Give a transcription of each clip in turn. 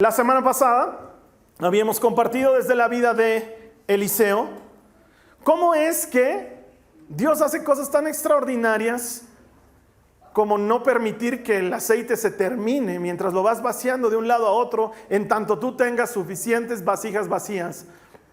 La semana pasada habíamos compartido desde la vida de Eliseo cómo es que Dios hace cosas tan extraordinarias como no permitir que el aceite se termine mientras lo vas vaciando de un lado a otro, en tanto tú tengas suficientes vasijas vacías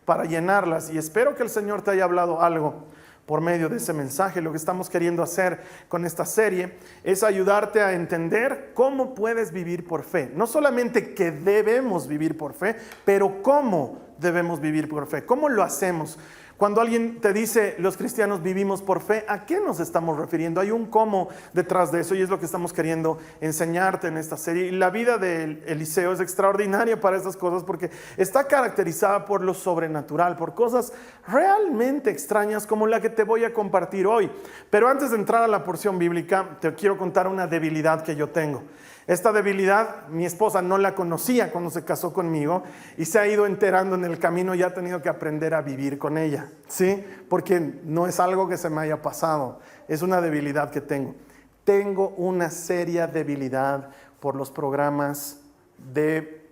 para llenarlas. Y espero que el Señor te haya hablado algo por medio de ese mensaje. Lo que estamos queriendo hacer con esta serie es ayudarte a entender cómo puedes vivir por fe. No solamente que debemos vivir por fe, pero cómo debemos vivir por fe. ¿Cómo lo hacemos? Cuando alguien te dice, los cristianos vivimos por fe, ¿a qué nos estamos refiriendo? Hay un cómo detrás de eso y es lo que estamos queriendo enseñarte en esta serie. Y la vida de Eliseo es extraordinaria para estas cosas porque está caracterizada por lo sobrenatural, por cosas realmente extrañas como la que te voy a compartir hoy. Pero antes de entrar a la porción bíblica, te quiero contar una debilidad que yo tengo. Esta debilidad, mi esposa no la conocía cuando se casó conmigo y se ha ido enterando en el camino y ha tenido que aprender a vivir con ella, ¿sí? Porque no es algo que se me haya pasado, es una debilidad que tengo. Tengo una seria debilidad por los programas de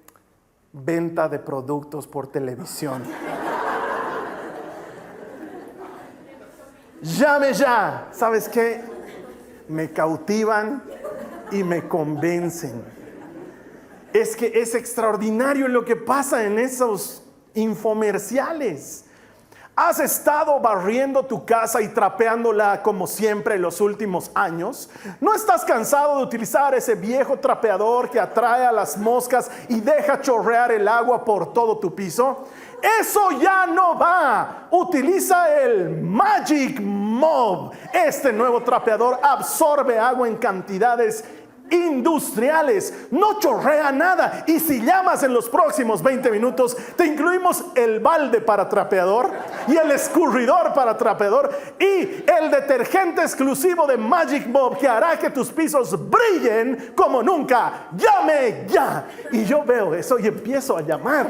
venta de productos por televisión. Llame ya, ¿sabes qué? Me cautivan y me convencen. Es que es extraordinario lo que pasa en esos infomerciales. ¿Has estado barriendo tu casa y trapeándola como siempre en los últimos años? ¿No estás cansado de utilizar ese viejo trapeador que atrae a las moscas y deja chorrear el agua por todo tu piso? Eso ya no va. Utiliza el Magic Mob. Este nuevo trapeador absorbe agua en cantidades industriales, no chorrea nada. Y si llamas en los próximos 20 minutos, te incluimos el balde para trapeador y el escurridor para trapeador y el detergente exclusivo de Magic Mob que hará que tus pisos brillen como nunca. ¡Llame ya! Y yo veo eso y empiezo a llamar.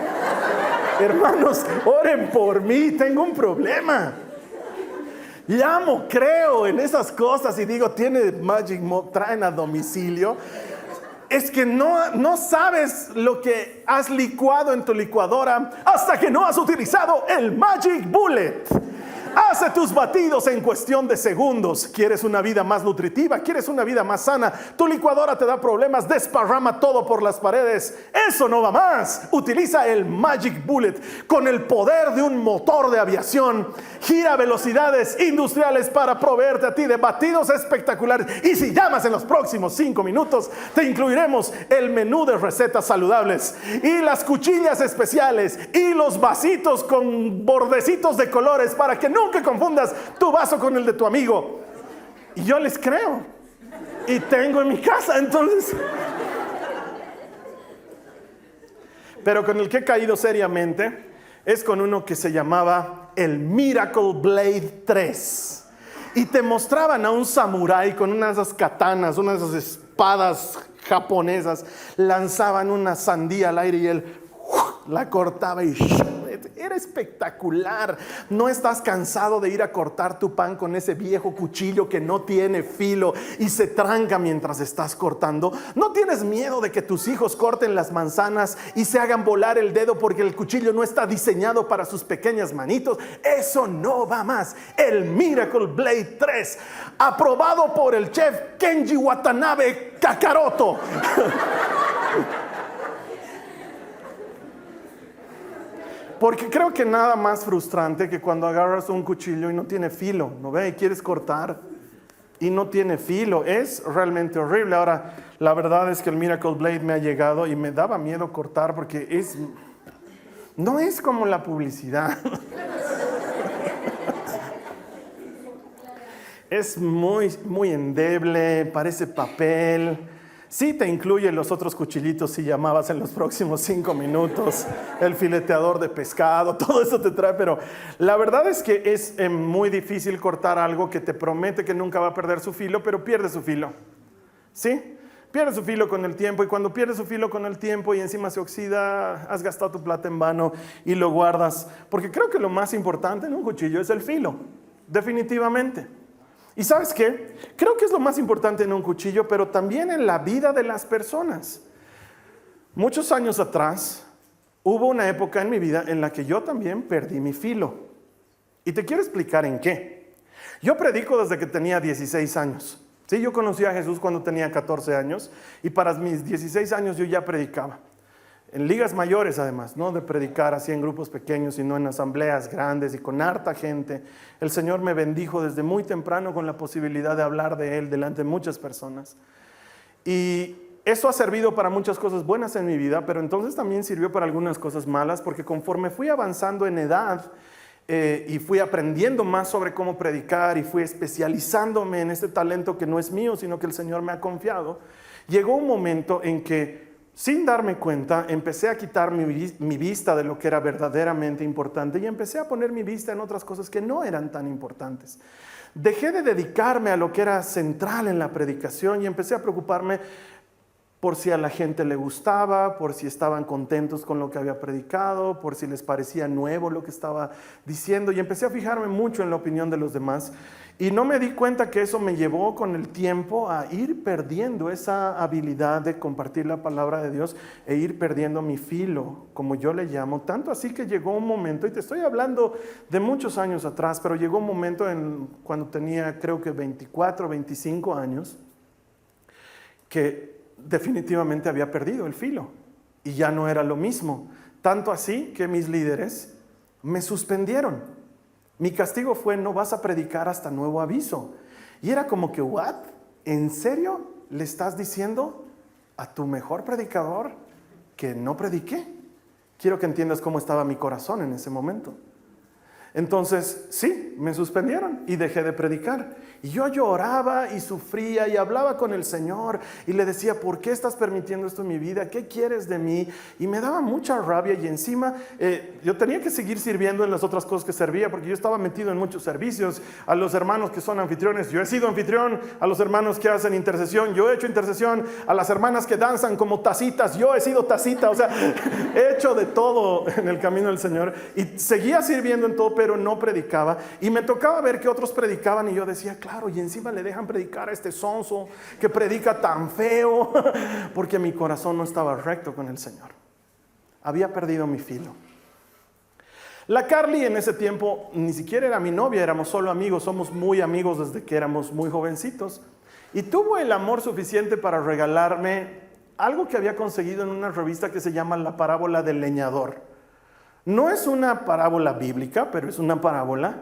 Hermanos, oren por mí, tengo un problema. Llamo, creo en esas cosas y digo, tiene Magic Mob, traen a domicilio. Es que no sabes lo que has licuado en tu licuadora hasta que no has utilizado el Magic Bullet. Hace tus batidos en cuestión de segundos. ¿Quieres una vida más nutritiva? ¿Quieres una vida más sana? Tu licuadora te da problemas, desparrama todo por las paredes. Eso no va más. Utiliza el Magic Bullet con el poder de un motor de aviación. Gira a velocidades industriales para proveerte a ti de batidos espectaculares. Y si llamas en los próximos 5 minutos, te incluiremos el menú de recetas saludables y las cuchillas especiales y los vasitos con bordecitos de colores para que nunca confundas tu vaso con el de tu amigo. Y yo les creo. Y tengo en mi casa, entonces. Pero con el que he caído seriamente es con uno que se llamaba el Miracle Blade 3. Y te mostraban a un samurái con unas de esas katanas, unas de esas espadas japonesas. Lanzaban una sandía al aire y él la cortaba y era espectacular. ¿No estás cansado de ir a cortar tu pan con ese viejo cuchillo que no tiene filo y se tranca mientras estás cortando? ¿No tienes miedo de que tus hijos corten las manzanas y se hagan volar el dedo porque el cuchillo no está diseñado para sus pequeñas manitos? Eso no va más. El Miracle Blade 3, aprobado por el chef Kenji Watanabe Kakaroto. Porque creo que nada más frustrante que cuando agarras un cuchillo y no tiene filo, ¿no ve? Y quieres cortar y no tiene filo. Es realmente horrible. Ahora, la verdad es que el Miracle Blade me ha llegado y me daba miedo cortar porque no es como la publicidad. Es muy endeble, parece papel. Sí te incluye los otros cuchillitos si llamabas en los próximos 5 minutos, el fileteador de pescado, todo eso te trae, pero la verdad es que es muy difícil cortar algo que te promete que nunca va a perder su filo, pero pierde su filo, ¿sí? Pierde su filo con el tiempo y cuando pierde su filo con el tiempo y encima se oxida, has gastado tu plata en vano y lo guardas, porque creo que lo más importante en un cuchillo es el filo, definitivamente. ¿Y sabes qué? Creo que es lo más importante en un cuchillo, pero también en la vida de las personas. Muchos años atrás, hubo una época en mi vida en la que yo también perdí mi filo. Y te quiero explicar en qué. Yo predico desde que tenía 16 años. Sí, yo conocí a Jesús cuando tenía 14 años y para mis 16 años yo ya predicaba. En ligas mayores además, no de predicar así en grupos pequeños, sino en asambleas grandes y con harta gente. El Señor me bendijo desde muy temprano con la posibilidad de hablar de Él delante de muchas personas. Y eso ha servido para muchas cosas buenas en mi vida, pero entonces también sirvió para algunas cosas malas, porque conforme fui avanzando en edad y fui aprendiendo más sobre cómo predicar y fui especializándome en este talento que no es mío, sino que el Señor me ha confiado, llegó un momento en que, sin darme cuenta, empecé a quitar mi vista de lo que era verdaderamente importante y empecé a poner mi vista en otras cosas que no eran tan importantes. Dejé de dedicarme a lo que era central en la predicación y empecé a preocuparme por si a la gente le gustaba, por si estaban contentos con lo que había predicado, por si les parecía nuevo lo que estaba diciendo, y empecé a fijarme mucho en la opinión de los demás y no me di cuenta que eso me llevó con el tiempo a ir perdiendo esa habilidad de compartir la palabra de Dios e ir perdiendo mi filo, como yo le llamo, tanto así que llegó un momento, y te estoy hablando de muchos años atrás, pero llegó un momento cuando tenía creo que 24, 25 años, que definitivamente había perdido el filo y ya no era lo mismo. Tanto así que mis líderes me suspendieron. Mi castigo fue: no vas a predicar hasta nuevo aviso. Y era como que, ¿what? ¿En serio le estás diciendo a tu mejor predicador que no prediqué? Quiero que entiendas cómo estaba mi corazón en ese momento. Entonces, sí, me suspendieron y dejé de predicar. Y yo lloraba y sufría y hablaba con el Señor y le decía: ¿por qué estás permitiendo esto en mi vida? ¿Qué quieres de mí? Y me daba mucha rabia, y encima yo tenía que seguir sirviendo en las otras cosas que servía, porque yo estaba metido en muchos servicios. A los hermanos que son anfitriones, yo he sido anfitrión. A los hermanos que hacen intercesión, yo he hecho intercesión. A las hermanas que danzan como tacitas, yo he sido tacita. O sea, he hecho de todo en el camino del Señor y seguía sirviendo en todo, pero no predicaba. Y me tocaba ver que otros predicaban y yo decía: claro, y encima le dejan predicar a este sonso que predica tan feo, porque mi corazón no estaba recto con el Señor. Había perdido mi filo. La Carly en ese tiempo ni siquiera era mi novia, éramos solo amigos. Somos muy amigos desde que éramos muy jovencitos, y tuvo el amor suficiente para regalarme algo que había conseguido en una revista que se llama La Parábola del Leñador. No es una parábola bíblica, pero es una parábola,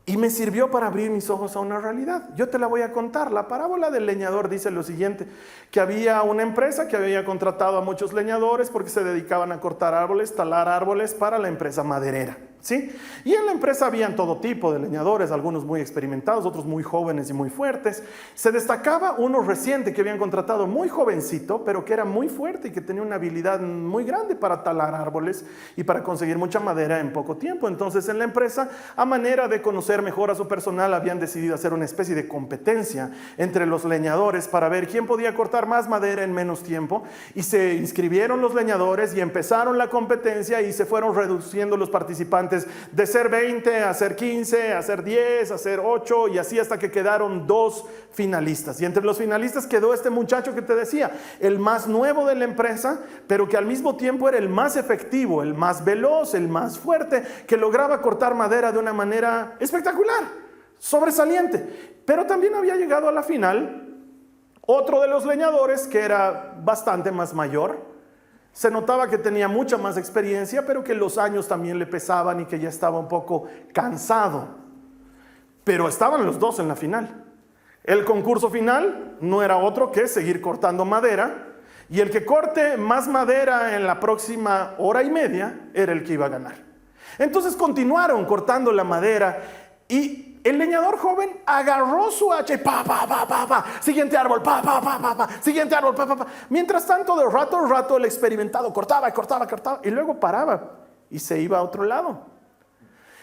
y me sirvió para abrir mis ojos a una realidad. Yo te la voy a contar. La parábola del leñador dice lo siguiente: que había una empresa que había contratado a muchos leñadores porque se dedicaban a cortar árboles, talar árboles para la empresa maderera, ¿sí? Y en la empresa habían todo tipo de leñadores, algunos muy experimentados, otros muy jóvenes y muy fuertes. Se destacaba uno reciente que habían contratado, muy jovencito, pero que era muy fuerte y que tenía una habilidad muy grande para talar árboles y para conseguir mucha madera en poco tiempo. Entonces, en la empresa, a manera de conocer mejor a su personal, habían decidido hacer una especie de competencia entre los leñadores para ver quién podía cortar más madera en menos tiempo. Y se inscribieron los leñadores y empezaron la competencia, y se fueron reduciendo los participantes de ser 20 a ser 15, a ser 10, a ser 8, y así hasta que quedaron 2 finalistas. Y entre los finalistas quedó este muchacho que te decía, el más nuevo de la empresa, pero que al mismo tiempo era el más efectivo, el más veloz, el más fuerte, que lograba cortar madera de una manera espectacular, sobresaliente. Pero también había llegado a la final otro de los leñadores que era bastante más mayor. Se notaba que tenía mucha más experiencia, pero que los años también le pesaban y que ya estaba un poco cansado. Pero estaban los dos en la final. El concurso final no era otro que seguir cortando madera, y el que corte más madera en la próxima hora y media era el que iba a ganar. Entonces continuaron cortando la madera, y el leñador joven agarró su hacha y siguiente árbol, siguiente árbol, Mientras tanto, de rato en rato, el experimentado cortaba, y luego paraba y se iba a otro lado.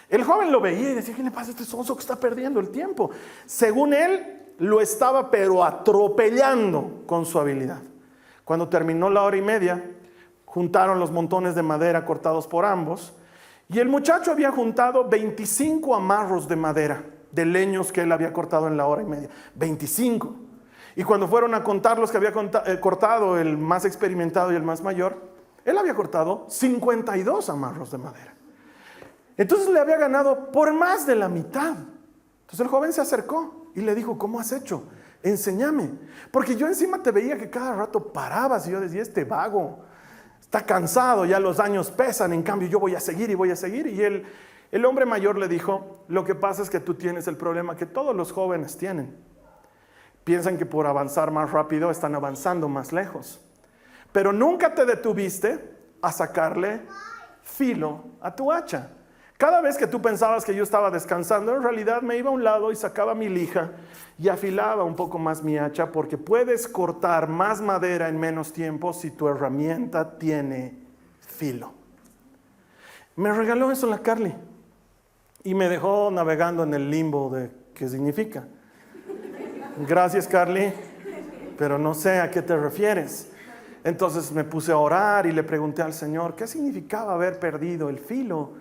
El joven lo veía y decía: ¿qué le pasa a este sonso que está perdiendo el tiempo? Según él, lo estaba pero atropellando con su habilidad. Cuando terminó la hora y media, juntaron los montones de madera cortados por ambos, y el muchacho había juntado 25 amarros de madera, de leños que él había cortado en la hora y media. 25. Y cuando fueron a contar los que había cortado, el más experimentado y el más mayor, él había cortado 52 amarros de madera. Entonces le había ganado por más de la mitad. Entonces el joven se acercó y le dijo, ¿cómo has hecho? Enséñame. Porque yo encima te veía que cada rato parabas y yo decía, este vago está cansado, ya los años pesan, en cambio yo voy a seguir y voy a seguir. Y el hombre mayor le dijo, lo que pasa es que tú tienes el problema que todos los jóvenes tienen. Piensan que por avanzar más rápido están avanzando más lejos. Pero nunca te detuviste a sacarle filo a tu hacha. Cada vez que tú pensabas que yo estaba descansando, en realidad me iba a un lado y sacaba mi lija y afilaba un poco más mi hacha, porque puedes cortar más madera en menos tiempo si tu herramienta tiene filo. Me regaló eso la Carly y me dejó navegando en el limbo de qué significa. Gracias, Carly, pero no sé a qué te refieres. Entonces me puse a orar y le pregunté al Señor qué significaba haber perdido el filo.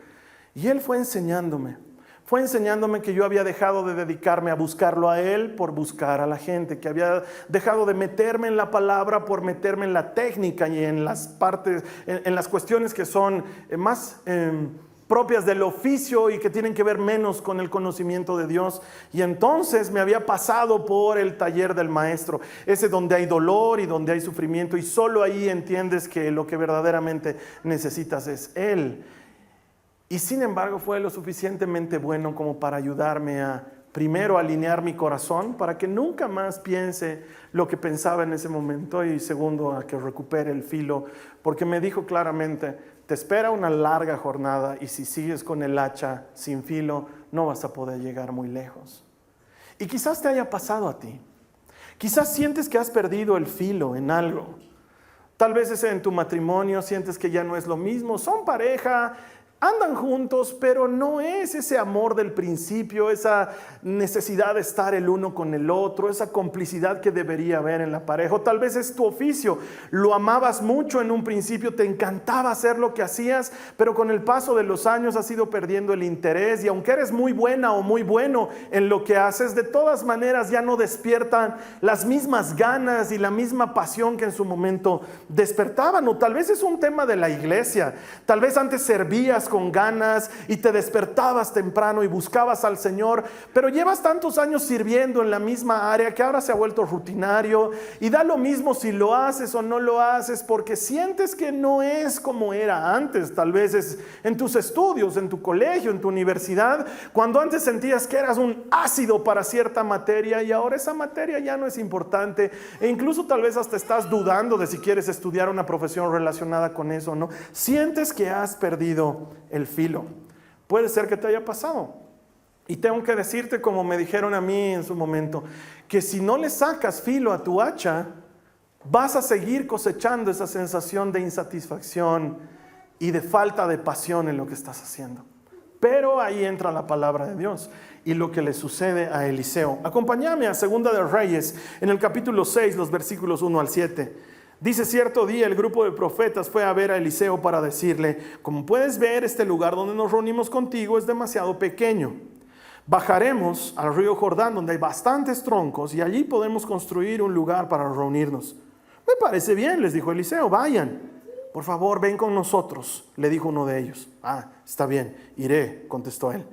Y Él fue enseñándome que yo había dejado de dedicarme a buscarlo a Él por buscar a la gente, que había dejado de meterme en la palabra por meterme en la técnica y en las partes, en las cuestiones que son más propias del oficio y que tienen que ver menos con el conocimiento de Dios. Y entonces me había pasado por el taller del maestro, ese donde hay dolor y donde hay sufrimiento, y solo ahí entiendes que lo que verdaderamente necesitas es Él. Y sin embargo fue lo suficientemente bueno como para ayudarme a, primero, alinear mi corazón para que nunca más piense lo que pensaba en ese momento, y segundo, a que recupere el filo, porque me dijo claramente, te espera una larga jornada y si sigues con el hacha sin filo no vas a poder llegar muy lejos. Y quizás te haya pasado a ti. Quizás sientes que has perdido el filo en algo. Tal vez es en tu matrimonio, sientes que ya no es lo mismo, son pareja, andan juntos, pero no es ese amor del principio, esa necesidad de estar el uno con el otro, esa complicidad que debería haber en la pareja. O tal vez es tu oficio, lo amabas mucho en un principio, te encantaba hacer lo que hacías, pero con el paso de los años has ido perdiendo el interés, y aunque eres muy buena o muy bueno en lo que haces, de todas maneras ya no despiertan las mismas ganas y la misma pasión que en su momento despertaban. O tal vez es un tema de la iglesia, tal vez antes servías con ganas y te despertabas temprano y buscabas al Señor, pero llevas tantos años sirviendo en la misma área que ahora se ha vuelto rutinario, y da lo mismo si lo haces o no lo haces, porque sientes que no es como era antes. Tal vez es en tus estudios, en tu colegio, en tu universidad, cuando antes sentías que eras un ácido para cierta materia y ahora esa materia ya no es importante, e incluso tal vez hasta estás dudando de si quieres estudiar una profesión relacionada con eso o no. Sientes que has perdido el filo. Puede ser que te haya pasado. Y tengo que decirte, como me dijeron a mí en su momento, que si no le sacas filo a tu hacha, vas a seguir cosechando esa sensación de insatisfacción y de falta de pasión en lo que estás haciendo. Pero ahí entra la palabra de Dios y lo que le sucede a Eliseo. Acompáñame a Segunda de Reyes, en el capítulo 6, los versículos 1 al 7. Dice: cierto día el grupo de profetas fue a ver a Eliseo para decirle: como puedes ver, este lugar donde nos reunimos contigo es demasiado pequeño. Bajaremos al río Jordán, donde hay bastantes troncos, y allí podemos construir un lugar para reunirnos. Me parece bien, les dijo Eliseo, vayan. Por favor, ven con nosotros, le dijo uno de ellos. Está bien, iré, contestó él.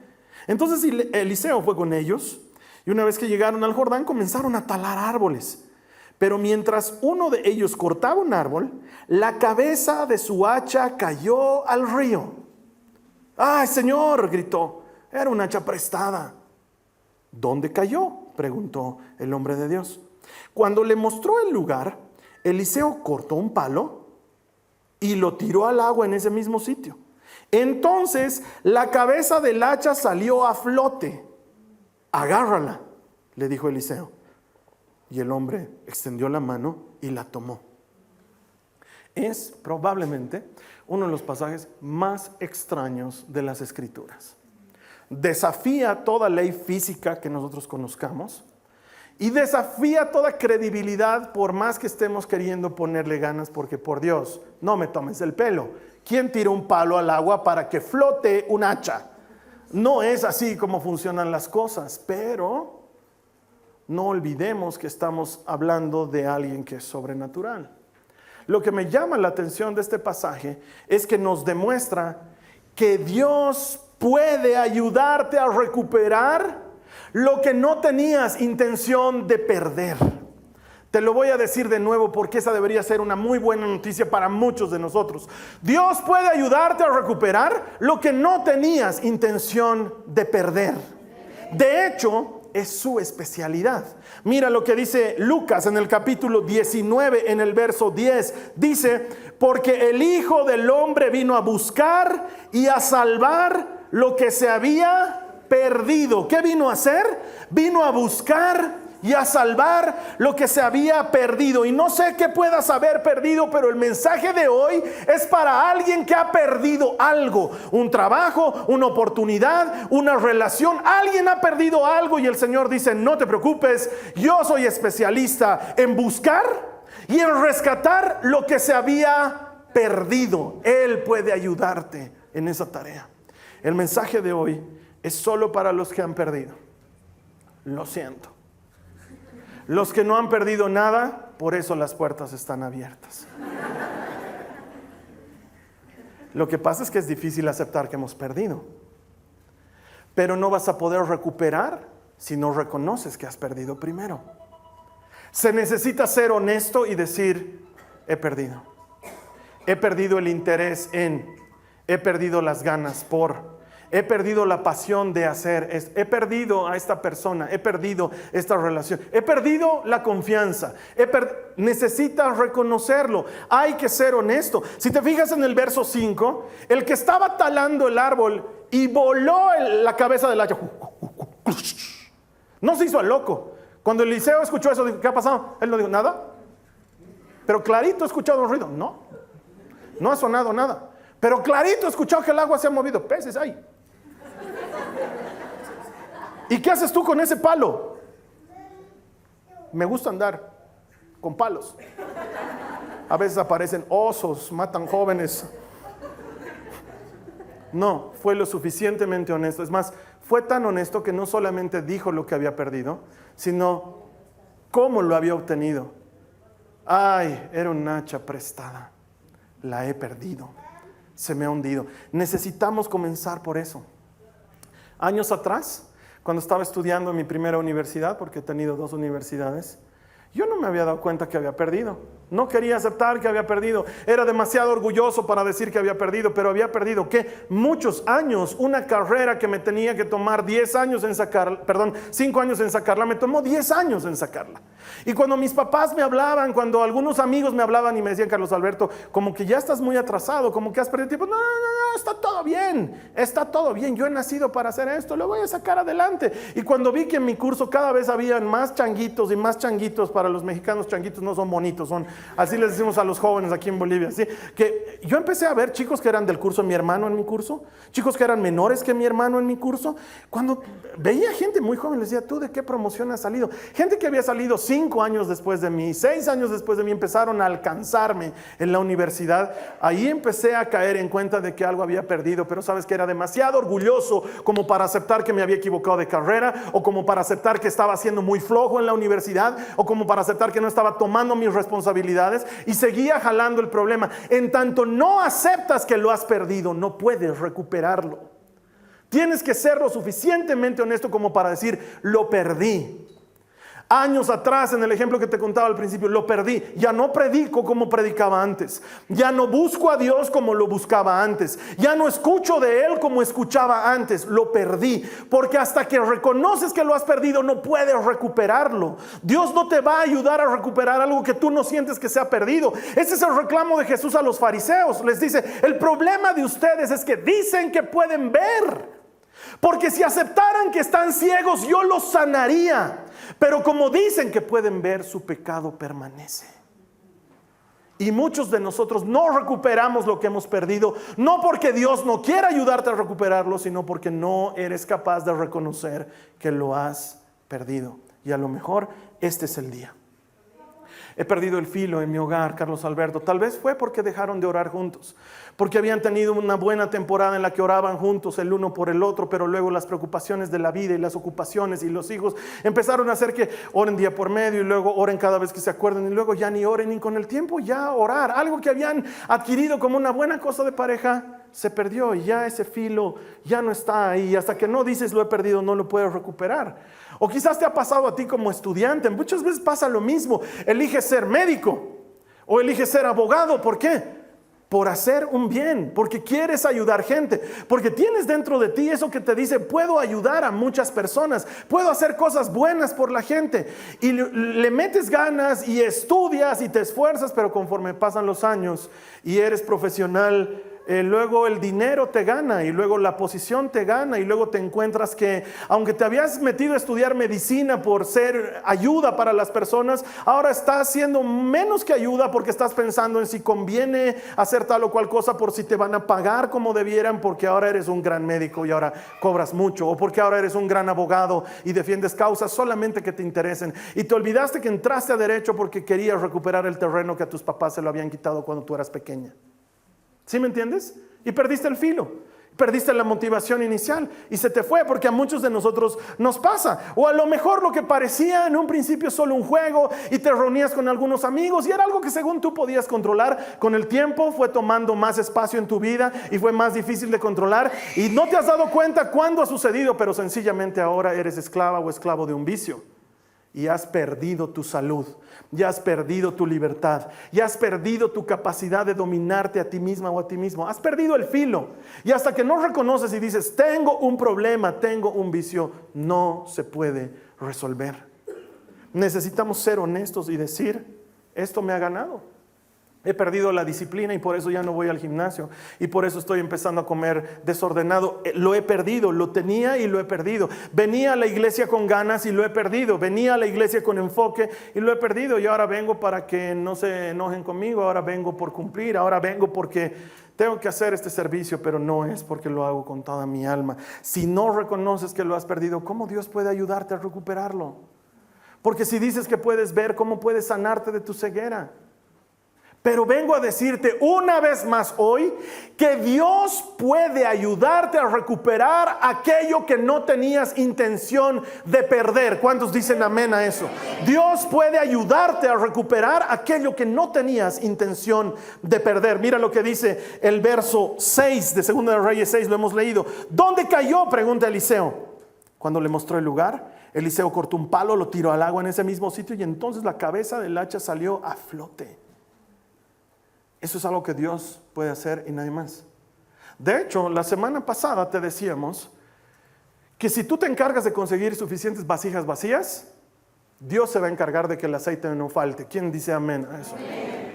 Entonces Eliseo fue con ellos, y una vez que llegaron al Jordán comenzaron a talar árboles. Pero mientras uno de ellos cortaba un árbol, la cabeza de su hacha cayó al río. ¡Ay, Señor!, gritó. Era una hacha prestada. ¿Dónde cayó?, preguntó el hombre de Dios. Cuando le mostró el lugar, Eliseo cortó un palo y lo tiró al agua en ese mismo sitio. Entonces la cabeza del hacha salió a flote. Agárrala, le dijo Eliseo. Y el hombre extendió la mano y la tomó. Es probablemente uno de los pasajes más extraños de las Escrituras. Desafía toda ley física que nosotros conozcamos y desafía toda credibilidad, por más que estemos queriendo ponerle ganas, porque por Dios, no me tomes el pelo. ¿Quién tira un palo al agua para que flote un hacha? No es así como funcionan las cosas, pero no olvidemos que estamos hablando de alguien que es sobrenatural. Lo que me llama la atención de este pasaje es que nos demuestra que Dios puede ayudarte a recuperar lo que no tenías intención de perder. Te lo voy a decir de nuevo porque esa debería ser una muy buena noticia para muchos de nosotros. Dios puede ayudarte a recuperar lo que no tenías intención de perder. De hecho, es su especialidad. Mira lo que dice Lucas en el capítulo 19, en el verso 10. Dice, porque el Hijo del Hombre vino a buscar y a salvar lo que se había perdido. ¿Qué vino a hacer? Vino a buscar y a salvar lo que se había perdido. Y no sé qué puedas haber perdido, pero el mensaje de hoy es para alguien que ha perdido algo: un trabajo, una oportunidad, una relación. Alguien ha perdido algo y el Señor dice, no te preocupes, yo soy especialista en buscar y en rescatar lo que se había perdido. Él puede ayudarte en esa tarea. El mensaje de hoy es solo para los que han perdido. Lo siento. Los que no han perdido nada, por eso las puertas están abiertas. Lo que pasa es que es difícil aceptar que hemos perdido. Pero no vas a poder recuperar si no reconoces que has perdido primero. Se necesita ser honesto y decir, he perdido. He perdido el interés en, he perdido las ganas por, he perdido la pasión de hacer esto. He perdido a esta persona. He perdido esta relación. He perdido la confianza. Necesitas reconocerlo. Hay que ser honesto. Si te fijas en el verso 5, el que estaba talando el árbol y voló la cabeza del hacha, no se hizo al loco. Cuando Eliseo escuchó eso, dijo, ¿qué ha pasado? Él no dijo nada. Pero clarito he escuchado un ruido. No ha sonado nada. Pero clarito he escuchado que el agua se ha movido. Peces hay. ¿Y qué haces tú con ese palo? Me gusta andar con palos. A veces aparecen osos, matan jóvenes. No, fue lo suficientemente honesto. Es más, fue tan honesto que no solamente dijo lo que había perdido, sino cómo lo había obtenido. Ay, era un hacha prestada. La he perdido. Se me ha hundido. Necesitamos comenzar por eso. Años atrás, cuando estaba estudiando en mi primera universidad, porque he tenido 2 universidades, yo no me había dado cuenta que había perdido. No quería aceptar que había perdido. Era demasiado orgulloso para decir que había perdido, pero había perdido, ¿qué? Muchos años. Una carrera que me tenía que tomar 10 años en sacarla, 5 años en sacarla, me tomó 10 años en sacarla. Y cuando mis papás me hablaban, cuando algunos amigos me hablaban y me decían, Carlos Alberto, como que ya estás muy atrasado, como que has perdido tiempo. No, está todo bien, yo he nacido para hacer esto, lo voy a sacar adelante. Y cuando vi que en mi curso cada vez habían más changuitos y más changuitos, para los mexicanos changuitos no son bonitos, así les decimos a los jóvenes aquí en Bolivia, ¿sí? Que yo empecé a ver chicos que eran del curso de mi hermano en mi curso, chicos que eran menores que mi hermano en mi curso. Cuando veía gente muy joven, les decía, ¿tú de qué promoción has salido? Gente que había salido 5 años después de mí, 6 años después de mí, empezaron a alcanzarme en la universidad. Ahí empecé a caer en cuenta de que algo había perdido, pero sabes que era demasiado orgulloso como para aceptar que me había equivocado de carrera, o como para aceptar que estaba siendo muy flojo en la universidad, o como para aceptar que no estaba tomando mis responsabilidades, y seguía jalando el problema. En tanto no aceptas que lo has perdido, no puedes recuperarlo. Tienes que ser lo suficientemente honesto como para decir, lo perdí. Años atrás, en el ejemplo que te contaba al principio, lo perdí. Ya no predico como predicaba antes. Ya no busco a Dios como lo buscaba antes. Ya no escucho de Él como escuchaba antes. Lo perdí. Porque hasta que reconoces que lo has perdido, no puedes recuperarlo. Dios no te va a ayudar a recuperar algo que tú no sientes que se ha perdido. Ese es el reclamo de Jesús a los fariseos. Les dice, el problema de ustedes es que dicen que pueden ver. Porque si aceptaran que están ciegos, yo los sanaría. Pero como dicen que pueden ver, su pecado permanece. Y muchos de nosotros no recuperamos lo que hemos perdido, no porque Dios no quiera ayudarte a recuperarlo, sino porque no eres capaz de reconocer que lo has perdido. Y a lo mejor este es el día. He perdido el filo en mi hogar, Carlos Alberto. Tal vez fue porque dejaron de orar juntos, porque habían tenido una buena temporada en la que oraban juntos el uno por el otro, pero luego las preocupaciones de la vida y las ocupaciones y los hijos empezaron a hacer que oren día por medio y luego oren cada vez que se acuerden y luego ya ni oren, y con el tiempo ya orar, algo que habían adquirido como una buena cosa de pareja, se perdió y ya ese filo ya no está ahí. Hasta que no dices lo he perdido, no lo puedes recuperar. O quizás te ha pasado a ti como estudiante. Muchas veces pasa lo mismo. Eliges ser médico o eliges ser abogado. ¿Por qué? Por hacer un bien, porque quieres ayudar gente, porque tienes dentro de ti eso que te dice: puedo ayudar a muchas personas, puedo hacer cosas buenas por la gente. Y le metes ganas y estudias y te esfuerzas, pero conforme pasan los años y eres profesional, luego el dinero te gana y luego la posición te gana y luego te encuentras que aunque te habías metido a estudiar medicina por ser ayuda para las personas, ahora estás haciendo menos que ayuda porque estás pensando en si conviene hacer tal o cual cosa, por si te van a pagar como debieran, porque ahora eres un gran médico y ahora cobras mucho, o porque ahora eres un gran abogado y defiendes causas solamente que te interesen, y te olvidaste que entraste a derecho porque querías recuperar el terreno que a tus papás se lo habían quitado cuando tú eras pequeña. ¿Sí me entiendes? Y perdiste el filo, perdiste la motivación inicial y se te fue, porque a muchos de nosotros nos pasa. O a lo mejor lo que parecía en un principio solo un juego y te reunías con algunos amigos y era algo que según tú podías controlar, con el tiempo fue tomando más espacio en tu vida y fue más difícil de controlar y no te has dado cuenta cuándo ha sucedido, pero sencillamente ahora eres esclava o esclavo de un vicio. Y has perdido tu salud, ya has perdido tu libertad, ya has perdido tu capacidad de dominarte a ti misma o a ti mismo. Has perdido el filo. Y hasta que no reconoces y dices: tengo un problema, tengo un vicio, no se puede resolver. Necesitamos ser honestos y decir: esto me ha ganado. He perdido la disciplina y por eso ya no voy al gimnasio. Y por eso estoy empezando a comer desordenado. Lo he perdido, lo tenía y lo he perdido. Venía a la iglesia con ganas y lo he perdido. Venía a la iglesia con enfoque y lo he perdido. Y ahora vengo para que no se enojen conmigo. Ahora vengo por cumplir. Ahora vengo porque tengo que hacer este servicio, pero no es porque lo hago con toda mi alma. Si no reconoces que lo has perdido, ¿cómo Dios puede ayudarte a recuperarlo? Porque si dices que puedes ver, ¿cómo puedes sanarte de tu ceguera? Pero vengo a decirte una vez más hoy que Dios puede ayudarte a recuperar aquello que no tenías intención de perder. ¿Cuántos dicen amén a eso? Dios puede ayudarte a recuperar aquello que no tenías intención de perder. Mira lo que dice el verso 6 de 2 de Reyes 6, lo hemos leído. ¿Dónde cayó?, pregunta Eliseo. Cuando le mostró el lugar, Eliseo cortó un palo, lo tiró al agua en ese mismo sitio y entonces la cabeza del hacha salió a flote. Eso es algo que Dios puede hacer y nadie más. De hecho, la semana pasada te decíamos que si tú te encargas de conseguir suficientes vasijas vacías, Dios se va a encargar de que el aceite no falte. ¿Quién dice amén a eso? Amén.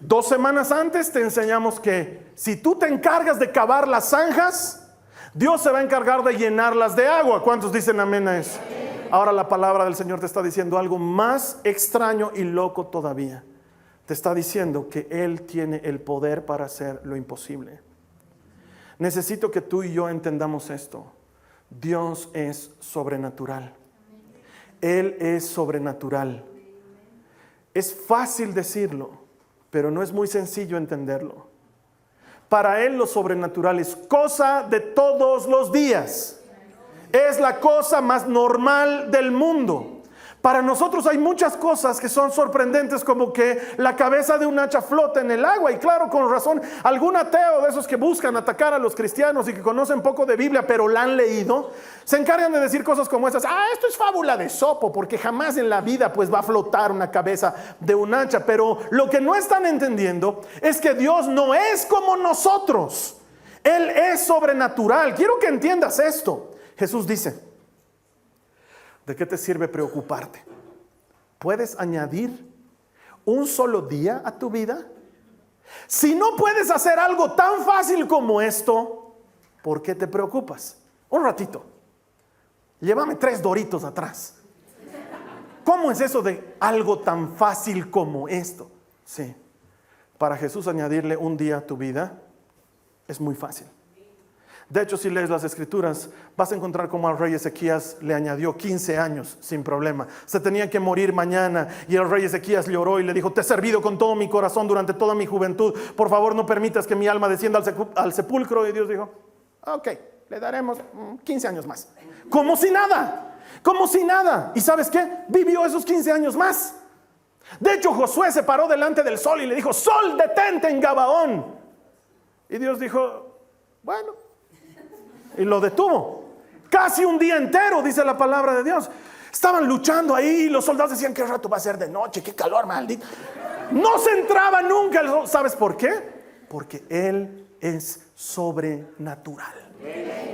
2 semanas antes te enseñamos que si tú te encargas de cavar las zanjas, Dios se va a encargar de llenarlas de agua. ¿Cuántos dicen amén a eso? Amén. Ahora la palabra del Señor te está diciendo algo más extraño y loco todavía. Te está diciendo que Él tiene el poder para hacer lo imposible. Necesito que tú y yo entendamos esto. Dios es sobrenatural. Él es sobrenatural. Es fácil decirlo, pero no es muy sencillo entenderlo. Para Él lo sobrenatural es cosa de todos los días. Es la cosa más normal del mundo. Para nosotros hay muchas cosas que son sorprendentes, como que la cabeza de un hacha flota en el agua. Y claro, con razón, algún ateo de esos que buscan atacar a los cristianos y que conocen poco de Biblia, pero la han leído, se encargan de decir cosas como estas: esto es fábula de Esopo, porque jamás en la vida pues va a flotar una cabeza de un hacha. Pero lo que no están entendiendo es que Dios no es como nosotros. Él es sobrenatural. Quiero que entiendas esto. Jesús dice: ¿de qué te sirve preocuparte? ¿Puedes añadir un solo día a tu vida? Si no puedes hacer algo tan fácil como esto, ¿por qué te preocupas? Un ratito. Llévame 3 Doritos atrás. ¿Cómo es eso de algo tan fácil como esto? Sí. Para Jesús añadirle un día a tu vida es muy fácil. De hecho, si lees las escrituras, vas a encontrar cómo al rey Ezequías le añadió 15 años sin problema. Se tenía que morir mañana y el rey Ezequías lloró y le dijo: te he servido con todo mi corazón durante toda mi juventud. Por favor, no permitas que mi alma descienda al sepulcro. Y Dios dijo: ok, le daremos 15 años más. Como si nada, como si nada. ¿Y sabes qué? Vivió esos 15 años más. De hecho, Josué se paró delante del sol y le dijo: sol, detente en Gabaón. Y Dios dijo: bueno. Y lo detuvo. Casi un día entero, dice la palabra de Dios. Estaban luchando ahí y los soldados decían: qué rato va a ser de noche, qué calor, maldito. No se entraba nunca el sol. ¿Sabes por qué? Porque Él es sobrenatural.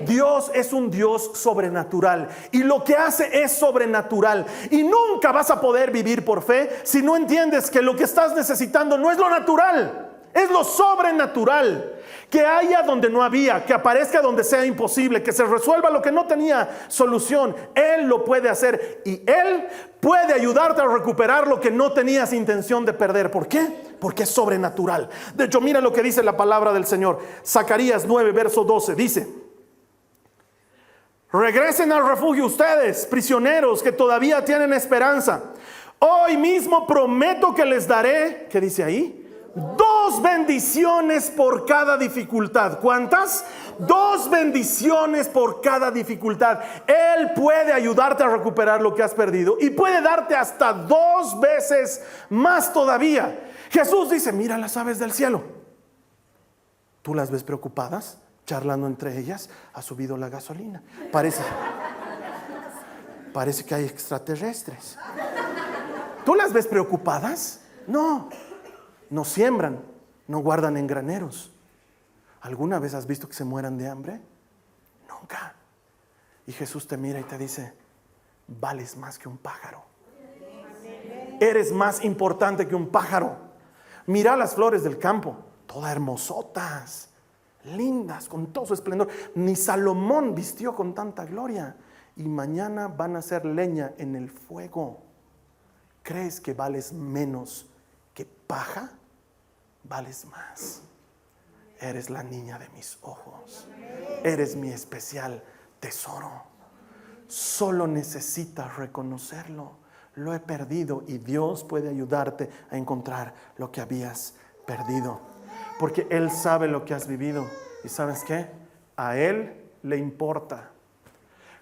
Dios es un Dios sobrenatural y lo que hace es sobrenatural. Y nunca vas a poder vivir por fe si no entiendes que lo que estás necesitando no es lo natural, es lo sobrenatural. Que haya donde no había, que aparezca donde sea imposible, que se resuelva lo que no tenía solución. Él lo puede hacer y Él puede ayudarte a recuperar lo que no tenías intención de perder. ¿Por qué? Porque es sobrenatural. De hecho, mira lo que dice la palabra del Señor. Zacarías 9, verso 12, dice: regresen al refugio ustedes, prisioneros que todavía tienen esperanza. Hoy mismo prometo que les daré, ¿qué dice ahí? 2 bendiciones por cada dificultad. ¿Cuántas? 2 bendiciones por cada dificultad. Él puede ayudarte a recuperar lo que has perdido y puede darte hasta 2 veces más todavía. Jesús dice: mira las aves del cielo. ¿Tú las ves preocupadas? Charlando entre ellas. Ha subido la gasolina. Parece que hay extraterrestres. ¿Tú las ves preocupadas? No. No siembran, no guardan en graneros. ¿Alguna vez has visto que se mueran de hambre? Nunca. Y Jesús te mira y te dice: vales más que un pájaro. Eres más importante que un pájaro. Mira las flores del campo, todas hermosotas, lindas, con todo su esplendor. Ni Salomón vistió con tanta gloria. Y mañana van a ser leña en el fuego. ¿Crees que vales menos que paja? Vales más. Eres la niña de mis ojos. Eres mi especial tesoro. Solo necesitas reconocerlo. Lo he perdido y Dios puede ayudarte a encontrar lo que habías perdido. Porque Él sabe lo que has vivido. ¿Y sabes qué? A Él le importa.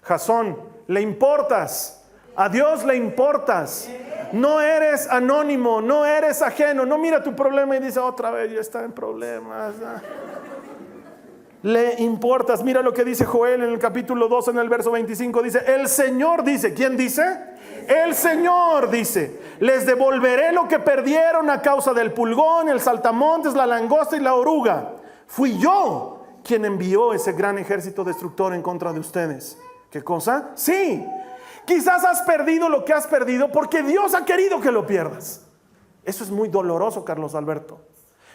Jasón, le importas. A Dios le importas. No eres anónimo, no eres ajeno. No mira tu problema y dice: otra vez ya está en problemas. Le importas. Mira lo que dice Joel en el capítulo 2, en el verso 25. Dice: el Señor dice. ¿Quién dice? El Señor dice: les devolveré lo que perdieron a causa del pulgón, el saltamontes, la langosta y la oruga. Fui yo quien envió ese gran ejército destructor en contra de ustedes. ¿Qué cosa? Sí. Quizás has perdido lo que has perdido porque Dios ha querido que lo pierdas. Eso es muy doloroso, Carlos Alberto.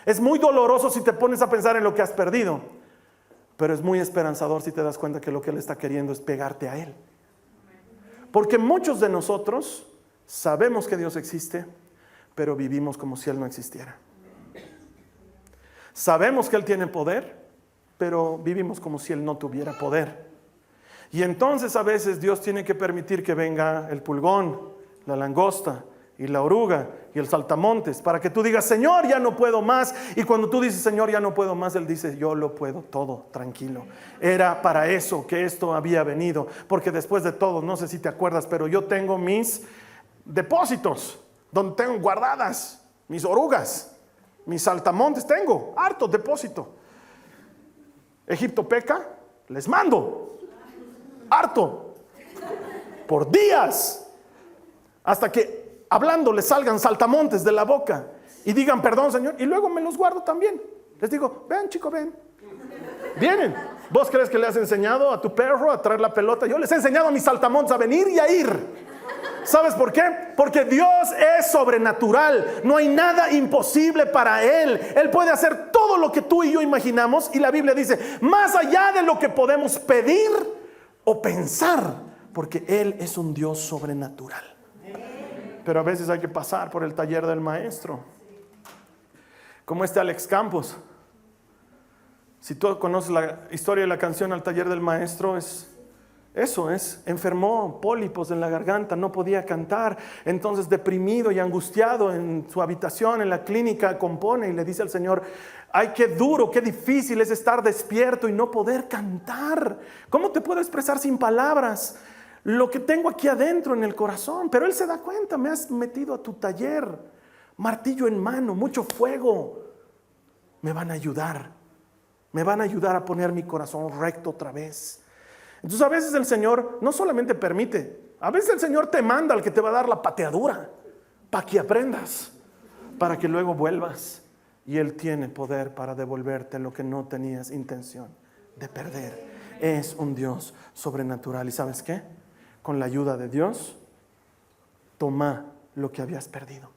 Es muy doloroso si te pones a pensar en lo que has perdido. Pero es muy esperanzador si te das cuenta que lo que Él está queriendo es pegarte a Él. Porque muchos de nosotros sabemos que Dios existe, pero vivimos como si Él no existiera. Sabemos que Él tiene poder, pero vivimos como si Él no tuviera poder. Y entonces a veces Dios tiene que permitir que venga el pulgón, la langosta y la oruga y el saltamontes para que tú digas: Señor, ya no puedo más. Y cuando tú dices: Señor, ya no puedo más, Él dice: yo lo puedo todo, tranquilo. Era para eso que esto había venido. Porque después de todo, no sé si te acuerdas, pero yo tengo mis depósitos donde tengo guardadas mis orugas, mis saltamontes. Tengo harto depósito. Egipto peca, les mando harto, por días, hasta que hablando les salgan saltamontes de la boca y digan: perdón, Señor, y luego me los guardo también. Les digo: ven, chico, ven. Vienen. ¿Vos crees que le has enseñado a tu perro a traer la pelota? Yo les he enseñado a mis saltamontes a venir y a ir. ¿Sabes por qué? Porque Dios es sobrenatural. No hay nada imposible para Él. Él puede hacer todo lo que tú y yo imaginamos. Y la Biblia dice: más allá de lo que podemos pedir o pensar, porque Él es un Dios sobrenatural. Pero a veces hay que pasar por el taller del maestro, como Alex Campos. Si tú conoces la historia de la canción Al taller del maestro, enfermó pólipos en la garganta, no podía cantar, entonces deprimido y angustiado en su habitación, en la clínica, compone y le dice al Señor: ay, qué duro, qué difícil es estar despierto y no poder cantar. ¿Cómo te puedo expresar sin palabras lo que tengo aquí adentro en el corazón? Pero él se da cuenta: me has metido a tu taller, martillo en mano, mucho fuego. Me van a ayudar a poner mi corazón recto otra vez. Entonces a veces el Señor no solamente permite, a veces el Señor te manda al que te va a dar la pateadura para que aprendas, para que luego vuelvas. Y Él tiene poder para devolverte lo que no tenías intención de perder. Es un Dios sobrenatural. ¿Y sabes qué? Con la ayuda de Dios, toma lo que habías perdido.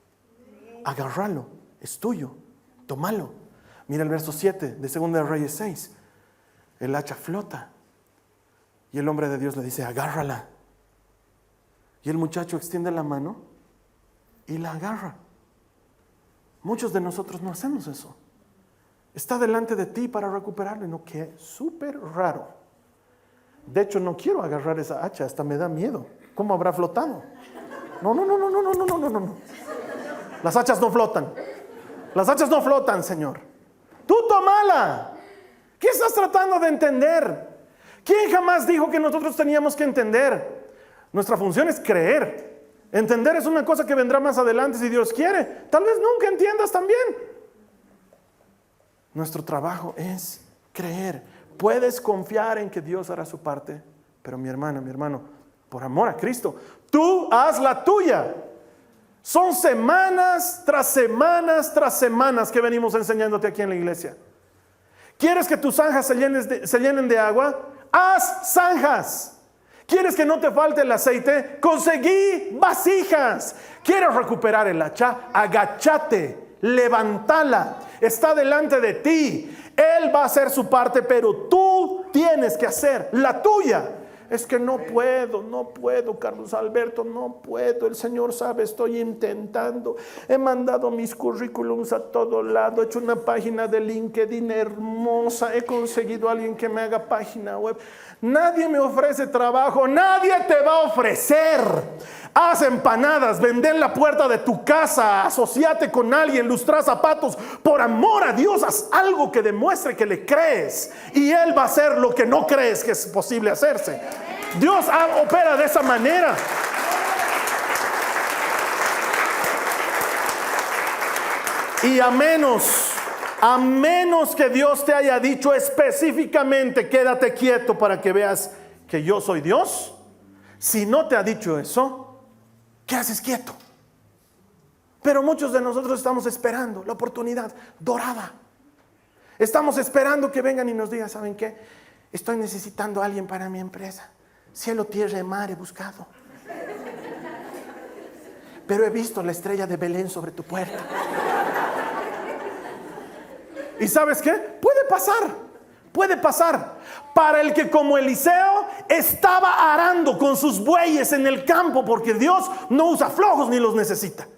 Agárralo, es tuyo, tómalo. Mira el verso 7 de 2 de Reyes 6. El hacha flota y el hombre de Dios le dice: agárrala. Y el muchacho extiende la mano y la agarra. Muchos de nosotros no hacemos eso. Está delante de ti para recuperarlo, y no, que súper raro. De hecho, no quiero agarrar esa hacha, hasta me da miedo. ¿Cómo habrá flotado? No. Las hachas no flotan. Las hachas no flotan, Señor. Tú tómala. ¿Qué estás tratando de entender? ¿Quién jamás dijo que nosotros teníamos que entender? Nuestra función es creer. Entender es una cosa que vendrá más adelante si Dios quiere. Tal vez nunca entiendas también. Nuestro trabajo es creer. Puedes confiar en que Dios hará su parte, pero mi hermana, mi hermano, por amor a Cristo, tú haz la tuya. Son semanas tras semanas tras semanas que venimos enseñándote aquí en la iglesia. ¿Quieres que tus zanjas se llenen de agua? Haz zanjas. ¿Quieres que no te falte el aceite? Conseguí vasijas. ¿Quieres recuperar el hacha? Agáchate, levántala. Está delante de ti. Él va a hacer su parte, pero tú tienes que hacer la tuya. Es que no puedo, Carlos Alberto, no puedo. El Señor sabe, estoy intentando. He mandado mis currículums a todo lado. He hecho una página de LinkedIn hermosa. He conseguido a alguien que me haga página web. Nadie me ofrece trabajo. Nadie te va a ofrecer. Haz empanadas, vende en la puerta de tu casa. Asociate con alguien, lustra zapatos. Por amor a Dios, haz algo que demuestre que le crees. Y Él va a hacer lo que no crees que es posible hacerse. Dios opera de esa manera. Y a menos que Dios te haya dicho específicamente: quédate quieto para que veas que yo soy Dios. Si no te ha dicho eso, ¿qué haces quieto? Pero muchos de nosotros estamos esperando la oportunidad dorada. Estamos esperando que vengan y nos digan: ¿saben qué? Estoy necesitando a alguien para mi empresa. Cielo, tierra y mar he buscado, pero he visto la estrella de Belén sobre tu puerta. ¿Y sabes qué? Puede pasar. Para el que, como Eliseo, estaba arando con sus bueyes en el campo, porque Dios no usa flojos ni los necesita.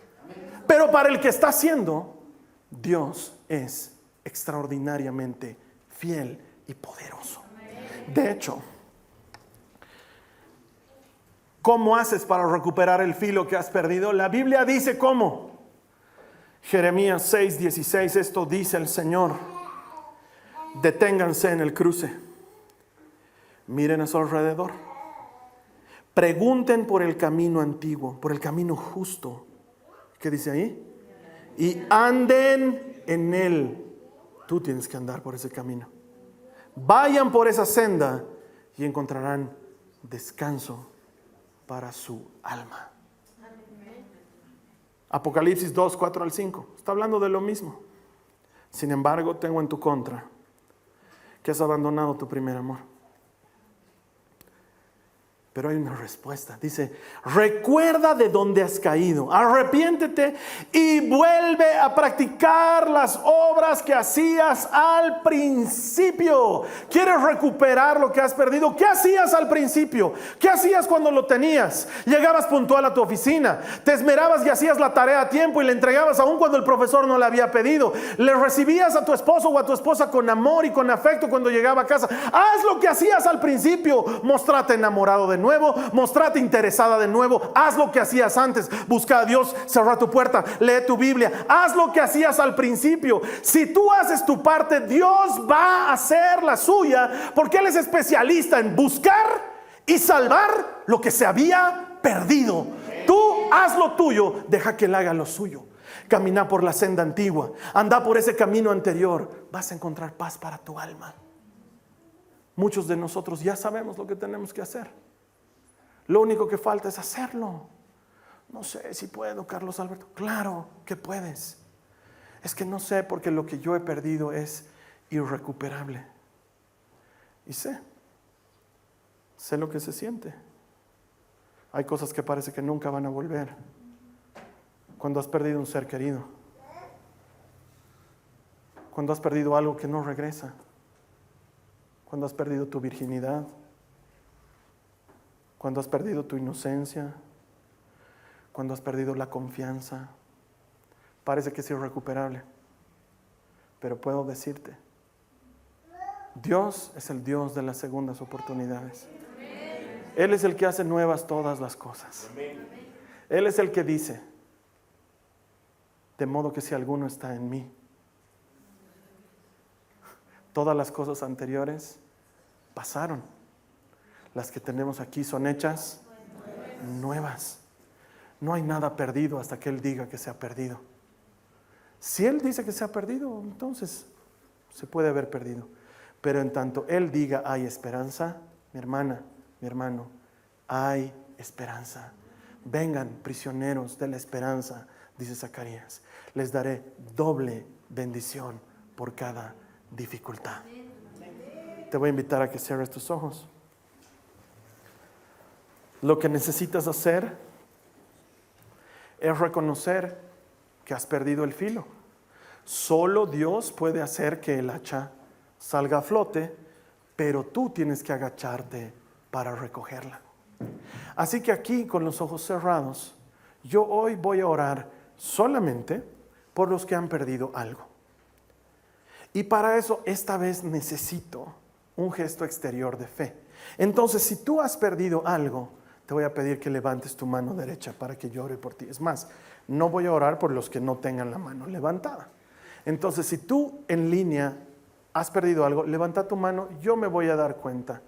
Pero para el que está haciendo, Dios es extraordinariamente fiel y poderoso. De hecho, ¿cómo haces para recuperar el filo que has perdido? La Biblia dice cómo. Jeremías 6:16, esto dice el Señor: deténganse en el cruce, miren a su alrededor, pregunten por el camino antiguo, por el camino justo. ¿Qué dice ahí? Y anden en él. Tú tienes que andar por ese camino. Vayan por esa senda y encontrarán descanso para su alma. Apocalipsis 2, 4 al 5. Está hablando de lo mismo. Sin embargo, tengo en tu contra que has abandonado tu primer amor. Pero hay una respuesta. Dice, recuerda de dónde has caído, arrepiéntete y vuelve a practicar las obras que hacías al principio. ¿Quieres recuperar lo que has perdido? ¿Qué hacías al principio? ¿Qué hacías cuando lo tenías? Llegabas puntual a tu oficina, te esmerabas y hacías la tarea a tiempo y le entregabas aún cuando el profesor no le había pedido. Le recibías a tu esposo o a tu esposa con amor y con afecto cuando llegaba a casa. Haz lo que hacías al principio. Mostrate enamorado de nuevo, mostrate interesada de nuevo, haz lo que hacías antes, busca a Dios, cerra tu puerta, lee tu Biblia, haz lo que hacías al principio. Si tú haces tu parte, Dios va a hacer la suya, porque Él es especialista en buscar y salvar lo que se había perdido. Tú haz lo tuyo, deja que Él haga lo suyo. Camina por la senda antigua, anda por ese camino anterior, vas a encontrar paz para tu alma. Muchos de nosotros ya sabemos lo que tenemos que hacer. Lo único que falta es hacerlo. No sé si puedo, Carlos Alberto. Claro que puedes. Es que no sé, porque lo que yo he perdido es irrecuperable. Y sé lo que se siente. Hay cosas que parece que nunca van a volver. Cuando has perdido un ser querido. Cuando has perdido algo que no regresa. Cuando has perdido tu virginidad. Cuando has perdido tu inocencia, cuando has perdido la confianza, parece que es irrecuperable. Pero puedo decirte, Dios es el Dios de las segundas oportunidades. Él es el que hace nuevas todas las cosas. Él es el que dice, de modo que si alguno está en mí, todas las cosas anteriores pasaron. Las que tenemos aquí son hechas nuevas. No hay nada perdido hasta que Él diga que se ha perdido. Si Él dice que se ha perdido, entonces se puede haber perdido. Pero en tanto Él diga hay esperanza, mi hermana, mi hermano, hay esperanza. Vengan prisioneros de la esperanza, dice Zacarías. Les daré doble bendición por cada dificultad. Te voy a invitar a que cierres tus ojos. Lo que necesitas hacer es reconocer que has perdido el filo. Solo Dios puede hacer que el hacha salga a flote, pero tú tienes que agacharte para recogerla. Así que aquí, con los ojos cerrados, yo hoy voy a orar solamente por los que han perdido algo. Y para eso, esta vez necesito un gesto exterior de fe. Entonces, si tú has perdido algo, te voy a pedir que levantes tu mano derecha para que yo ore por ti. Es más, no voy a orar por los que no tengan la mano levantada. Entonces, si tú en línea has perdido algo, levanta tu mano, yo me voy a dar cuenta.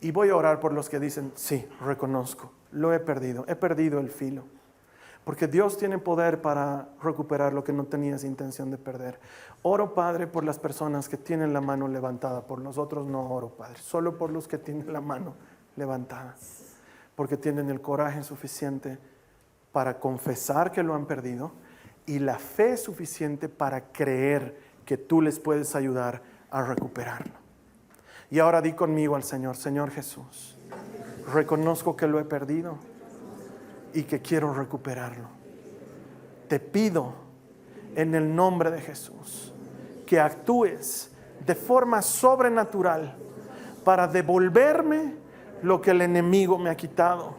Y voy a orar por los que dicen, sí, reconozco, lo he perdido el filo. Porque Dios tiene poder para recuperar lo que no tenías intención de perder. Oro, Padre, por las personas que tienen la mano levantada. Por nosotros no oro, Padre, solo por los que tienen la mano levantada. Porque tienen el coraje suficiente para confesar que lo han perdido y la fe suficiente para creer que tú les puedes ayudar a recuperarlo. Y ahora di conmigo al Señor, Señor Jesús, reconozco que lo he perdido y que quiero recuperarlo. Te pido en el nombre de Jesús que actúes de forma sobrenatural para devolverme lo que el enemigo me ha quitado,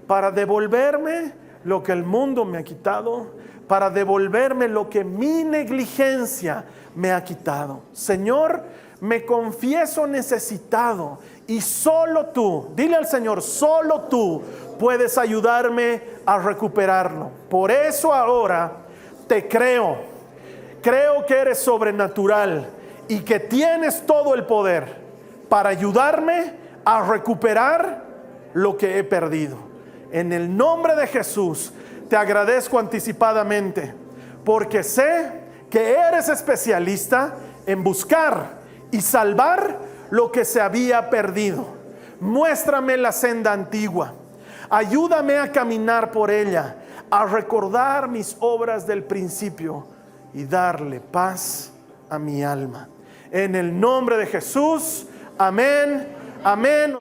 para devolverme lo que el mundo me ha quitado, para devolverme lo que mi negligencia me ha quitado. Señor, me confieso necesitado y solo tú, dile al Señor, solo tú puedes ayudarme a recuperarlo. Por eso ahora te creo que eres sobrenatural y que tienes todo el poder para ayudarme a recuperar lo que he perdido. En el nombre de Jesús te agradezco anticipadamente, porque sé que eres especialista en buscar y salvar lo que se había perdido. Muéstrame la senda antigua, ayúdame a caminar por ella, a recordar mis obras del principio y darle paz a mi alma. En el nombre de Jesús, amén. Amén.